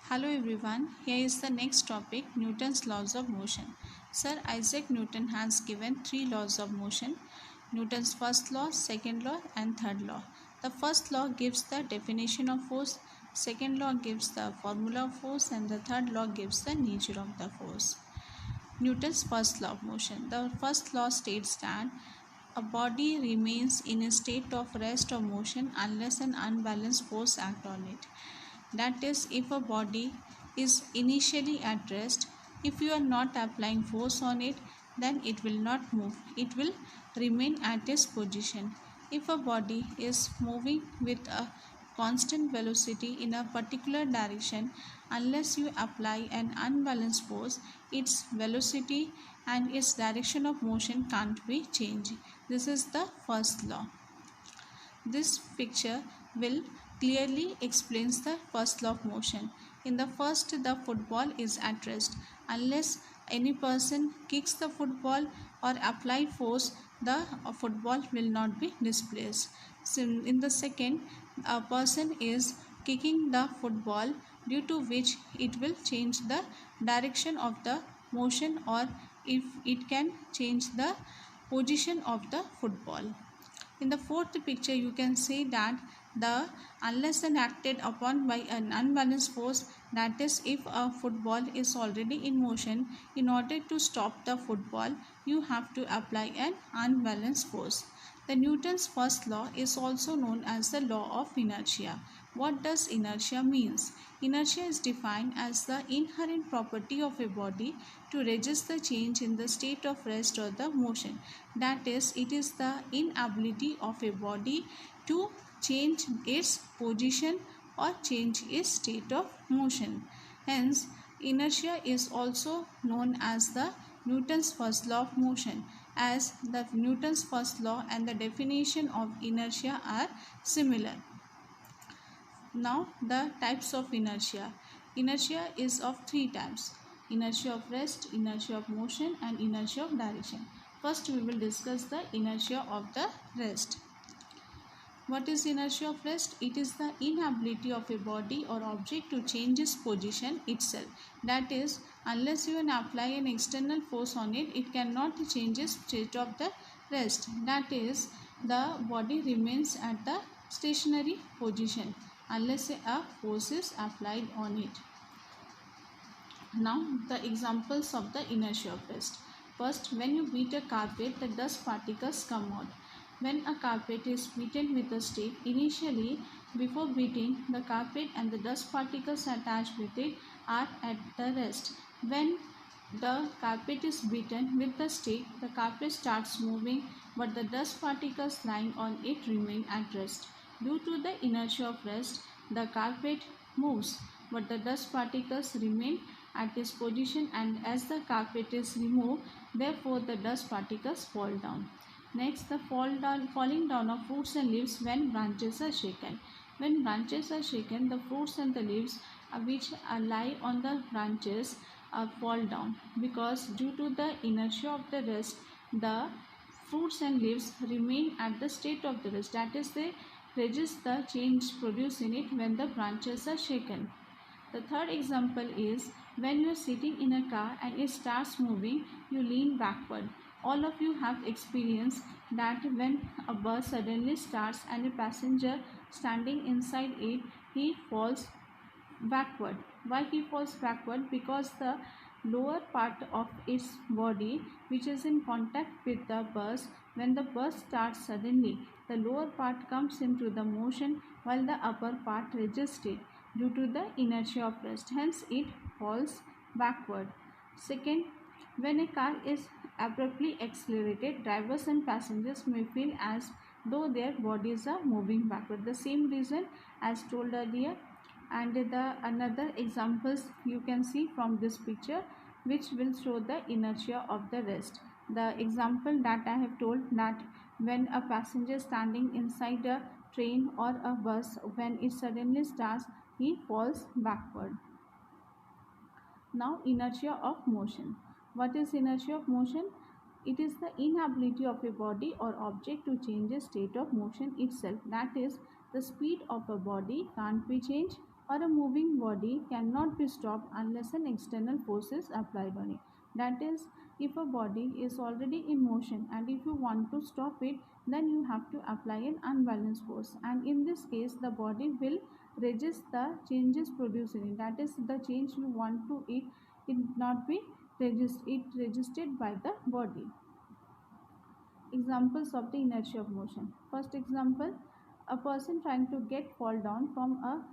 Hello everyone, here is the next topic, Newton's laws of motion. Sir Isaac Newton has given three laws of motion, Newton's first law, second law and third law. The first law gives the definition of force, second law gives the formula of force and the third law gives the nature of the force. Newton's first law of motion. The first law states that a body remains in a state of rest or motion unless an unbalanced force acts on it. That is, if a body is initially at rest, if you are not applying force on it, then it will not move. It will remain at its position. If a body is moving with a constant velocity in a particular direction, unless you apply an unbalanced force, its velocity and its direction of motion can't be changed. This is the first law. This picture will clearly explains the first law of motion. In the first, the football is at rest. Unless any person kicks the football or apply force, the football will not be displaced. So in the second, a person is kicking the football, due to which it will change the direction of the motion, or if it can change the position of the football. In the fourth picture, you can see that the unless and acted upon by an unbalanced force, that is, if a football is already in motion, in order to stop the football, you have to apply an unbalanced force. The Newton's first law is also known as the law of inertia. What does inertia means? Inertia is defined as the inherent property of a body to resist the change in the state of rest or the motion. That is, it is the inability of a body to change its position or change its state of motion. Hence, inertia is also known as the Newton's first law of motion, as the Newton's first law and the definition of inertia are similar. Now, the types of inertia. Inertia is of three types: inertia of rest, inertia of motion and inertia of direction. First, we will discuss the inertia of the rest. What is inertia of rest? It is the inability of a body or object to change its position itself. That is, unless you apply an external force on it, it cannot change its state of the rest. That is, the body remains at the stationary position unless a force is applied on it. Now, the examples of the inertia of rest. First, when you beat a carpet, the dust particles come out. When a carpet is beaten with a stick, initially, before beating, the carpet and the dust particles attached with it are at the rest. When the carpet is beaten with the stick, the carpet starts moving, but the dust particles lying on it remain at rest. Due to the inertia of rest, the carpet moves, but the dust particles remain at its position, and as the carpet is removed, therefore the dust particles fall down. Next, the falling down of fruits and leaves when branches are shaken. When branches are shaken, the fruits and the leaves which lie on the branches fall down, because due to the inertia of the rest, the fruits and leaves remain at the state of the rest. That is, they resist the change produced in it when the branches are shaken. The third example is when you are sitting in a car and it starts moving, you lean backward. All of you have experienced that when a bus suddenly starts and a passenger standing inside it, he falls backward. Why he falls backward? Because the lower part of its body, which is in contact with the bus, when the bus starts suddenly, the lower part comes into the motion while the upper part resists it due to the inertia of rest. Hence, it falls backward. Second, when a car is abruptly accelerated, drivers and passengers may feel as though their bodies are moving backward. The same reason as told earlier, and the another examples you can see from this picture, which will show the inertia of the rest. The example that I have told, that when a passenger standing inside a train or a bus, when it suddenly starts, he falls backward. Now, inertia of motion. What is inertia of motion? It is the inability of a body or object to change a state of motion itself. That is, the speed of a body can't be changed, or a moving body cannot be stopped unless an external force is applied on it. That is, if a body is already in motion and if you want to stop it, then you have to apply an unbalanced force, and in this case the body will resist the changes produced in it. That is, the change you want to it not be resisted by the body. Examples of the inertia of motion. First example, a person trying to get fall down from a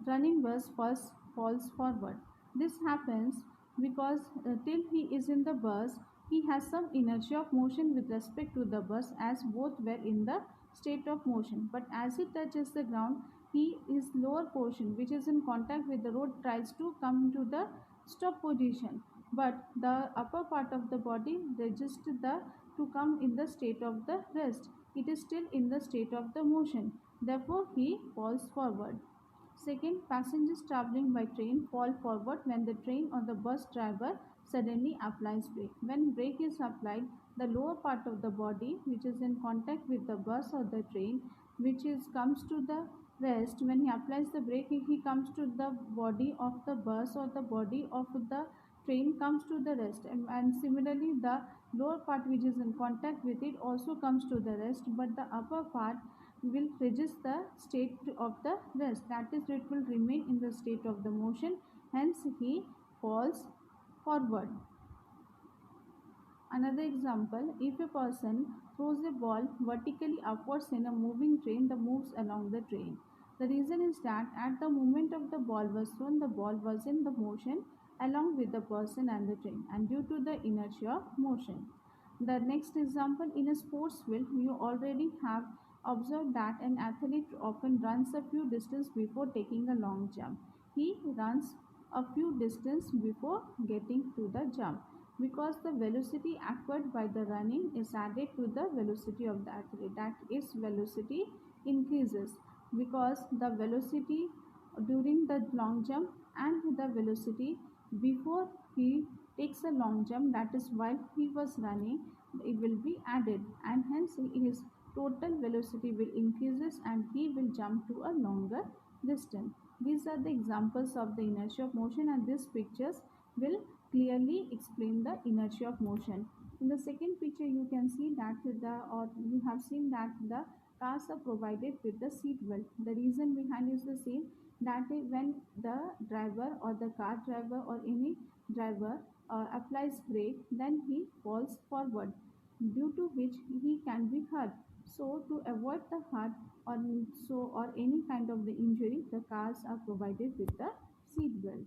running bus first falls forward. This happens because till he is in the bus, he has some inertia of motion with respect to the bus, as both were in the state of motion. But as he touches the ground, his lower portion, which is in contact with the road, tries to come to the stop position. But the upper part of the body resists the to come in the state of the rest. It is still in the state of the motion. Therefore, he falls forward. Second, passengers traveling by train fall forward when the train or the bus driver suddenly applies brake. When brake is applied, the lower part of the body, which is in contact with the bus or the train, which is comes to the rest. When he applies the brake, he comes to the body of the bus or the body of the train comes to the rest, and similarly the lower part which is in contact with it also comes to the rest, but the upper part will resist the state of the rest. That is, it will remain in the state of the motion, hence he falls forward. Another example, if a person throws a ball vertically upwards in a moving train that moves along the train. The reason is that at the moment of the ball was thrown, the ball was in the motion along with the person and the train, and due to the inertia of motion. The next example, in a sports field, you already have observed that an athlete often runs a few distance before taking a long jump. He runs a few distance before getting to the jump, because the velocity acquired by the running is added to the velocity of the athlete. That is, velocity increases because the velocity during the long jump and the velocity before he takes a long jump, that is while he was running, it will be added, and hence his total velocity will increases and he will jump to a longer distance. These are the examples of the inertia of motion, and these pictures will clearly explain the inertia of motion. In the second picture, you can see that you have seen that the cars are provided with the seat belt. The reason behind is the same, that when the driver or the car driver or any driver applies brake, then he falls forward, due to which he can be hurt. So to avoid the hurt or any kind of the injury, the cars are provided with the seat belt.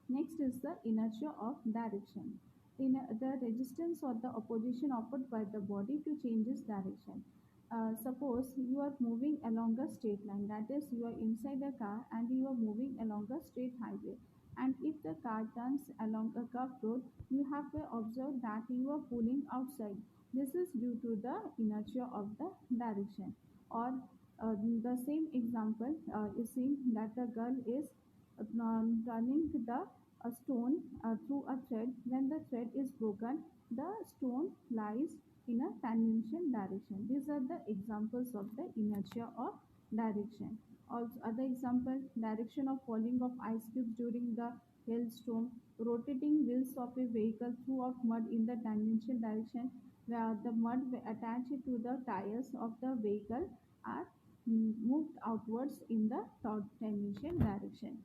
Next is the inertia of direction. In the resistance or the opposition offered by the body to change its direction. Suppose you are moving along a straight line, that is, you are inside a car and you are moving along a straight highway. And if the car turns along a curved road, you have to observe that you are pulling outside. This is due to the inertia of the direction. Or the same example is seen that the girl is running the a stone through a thread. When the thread is broken, the stone lies in a tangential direction. These are the examples of the inertia of direction. Also, other example, direction of falling of ice cubes during the hailstorm, rotating wheels of a vehicle through of mud in the tangential direction, where the mud attached to the tires of the vehicle are moved outwards in the tangential direction.